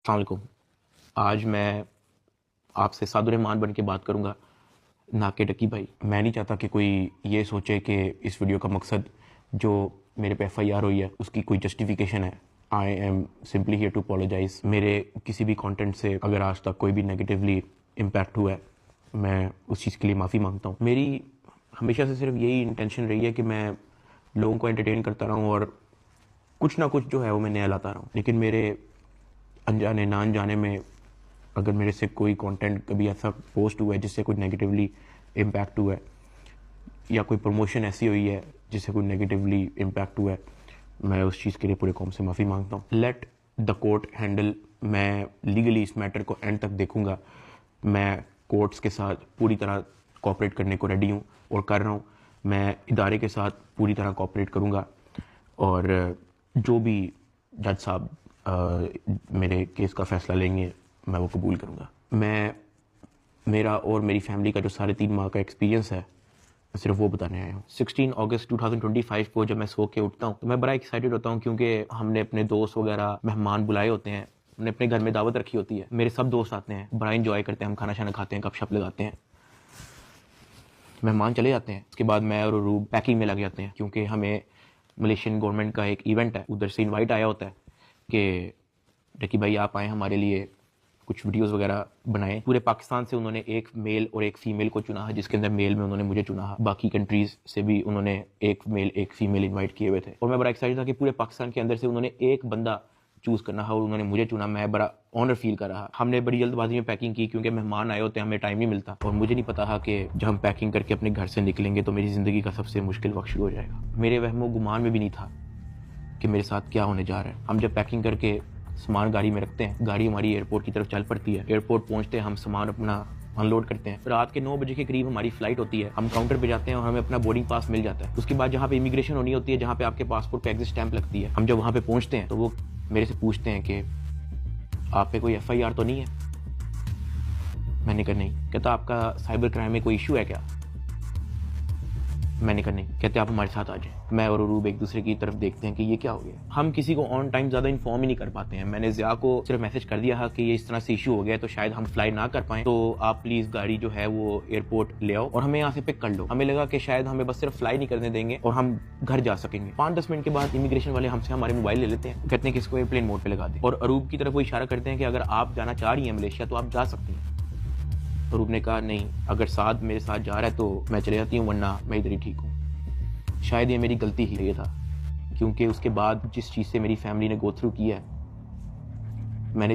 अस्सलाम वालेकुम। आज मैं आपसे सादुर्रहमान बन के बात करूँगा, ना कि डकी भाई। मैं नहीं चाहता कि कोई ये सोचे कि इस वीडियो का मकसद जो मेरे पे FIR हुई है उसकी कोई जस्टिफिकेशन है। I am simply here to apologise. मेरे किसी भी कंटेंट से अगर आज तक कोई भी नेगेटिवली इम्पैक्ट हुआ है, मैं उस चीज़ के लिए माफ़ी मांगता हूँ। मेरी हमेशा से सिर्फ यही इंटेंशन रही है कि मैं लोगों को एंटरटेन करता रहूँ और कुछ ना कुछ जो है वो मैं नया लाता रहूँ। लेकिन मेरे अनजाने ना अनजाने में अगर मेरे से कोई कंटेंट कभी ऐसा पोस्ट हुआ है जिससे कोई नेगेटिवली इम्पैक्ट हुआ है, या कोई प्रमोशन ऐसी हुई है जिससे कोई नेगेटिवली इम्पैक्ट हुआ है, मैं उस चीज़ के लिए पूरे कौम से माफ़ी मांगता हूँ। Let the court handle. मैं लीगली इस मैटर को एंड तक देखूँगा। मैं कोर्ट्स के साथ पूरी तरह कोऑपरेट करने को रेडी हूँ और कर रहा हूँ। मैं इदारे के साथ पूरी तरह कोऑपरेट करूँगा और जो भी जज साहब मेरे केस का फ़ैसला लेंगे मैं वो कबूल करूँगा। मेरा और मेरी फैमिली का जो 3.5 माह का एक्सपीरियंस है सिर्फ वो बताने आया हूँ। 16 अगस्त 2025 को जब मैं सो के उठता हूँ तो मैं बड़ा एक्साइटेड होता हूँ, क्योंकि हमने अपने दोस्त वगैरह मेहमान बुलाए होते हैं, हमने अपने घर में दावत रखी होती है, मेरे सब दोस्त आते हैं, बड़ा इंजॉय करते हैं, हम खाना शाना खाते हैं, गपशप लगाते हैं, मेहमान चले जाते हैं। उसके बाद मैं और रूब पैकिंग में लग जाते हैं, क्योंकि हमें मलेशियन गवर्नमेंट का एक इवेंट है, उधर से इनवाइट आया होता है कि डकी भाई आप आएँ, हमारे लिए कुछ वीडियोस वगैरह बनाए। पूरे पाकिस्तान से उन्होंने एक मेल और एक फीमेल को चुना है, जिसके अंदर मेल में उन्होंने मुझे चुना है। बाकी कंट्रीज से भी उन्होंने एक मेल एक फीमेल इनवाइट किए हुए थे और मैं बड़ा एक्साइटेड था कि पूरे पाकिस्तान के अंदर से उन्होंने एक बंदा चूज़ करना है और उन्होंने मुझे चुना। मैं बड़ा ऑनर फील कर रहा। हमने बड़ी जल्दबाजी में पैकिंग की, क्योंकि मेहमान आए होते हैं, हमें टाइम नहीं मिलता और मुझे नहीं पता था कि जब हम पैकिंग करके अपने घर से निकलेंगे तो मेरी ज़िंदगी का सबसे मुश्किल वक्त शुरू हो जाएगा। मेरे वहमो गुमान में भी नहीं था कि मेरे साथ क्या होने जा रहा है। हम जब पैकिंग करके सामान गाड़ी में रखते हैं, गाड़ी हमारी एयरपोर्ट की तरफ चल पड़ती है। एयरपोर्ट पहुंचते हैं, हम सामान अपना अनलोड करते हैं। रात के 9 बजे के करीब हमारी फ्लाइट होती है। हम काउंटर पे जाते हैं और हमें अपना बोर्डिंग पास मिल जाता है। उसके बाद जहाँ पे इमिग्रेशन होनी होती है, जहाँ पे आपके पासपोर्ट पे एग्जिट स्टैंप लगती है, हम जब वहाँ पे पहुँचते हैं तो वो मेरे से पूछते हैं कि आप पे कोई FIR तो नहीं है। मैंने कहा नहीं। कहता आपका साइबर क्राइम में कोई इशू है क्या? मैंने कहा नहीं। कहते आप हमारे साथ आ जाएं। मैं और अरूब एक दूसरे की तरफ देखते हैं कि ये क्या हो गया। हम किसी को ऑन टाइम ज़्यादा इन्फॉर्म ही नहीं कर पाते हैं। मैंने ज़िया को सिर्फ मैसेज कर दिया है कि ये इस तरह से इशू हो गया है, तो शायद हम फ्लाई ना कर पाएं, तो आप प्लीज़ गाड़ी जो है वो एयरपोर्ट ले आओ और हमें यहाँ से पिक कर लो। हमें लगा कि शायद हमें बस सिर्फ फ्लाई नहीं करने देंगे और हम घर जा सकेंगे। 5-10 मिनट के बाद इमिग्रेशन वाले हमसे हमारे मोबाइल ले लेते हैं, कहते हैं कि इसको एयरप्लेन मोड पर लगा दें और अरूब की तरफ वो इशारा करते हैं कि अगर आप जाना चाह रही हैं मलेशिया तो आप जा सकती हैं। अरूब ने कहा नहीं, अगर साथ मेरे साथ जा रहा है तो मैं चले जाती हूँ, वरना मैं इधर ही ठीक हूँ। शायद ये मेरी गलती ही था, क्योंकि उसके बाद जिस चीज़ से मेरी फैमिली ने गो थ्रू किया है, मैंने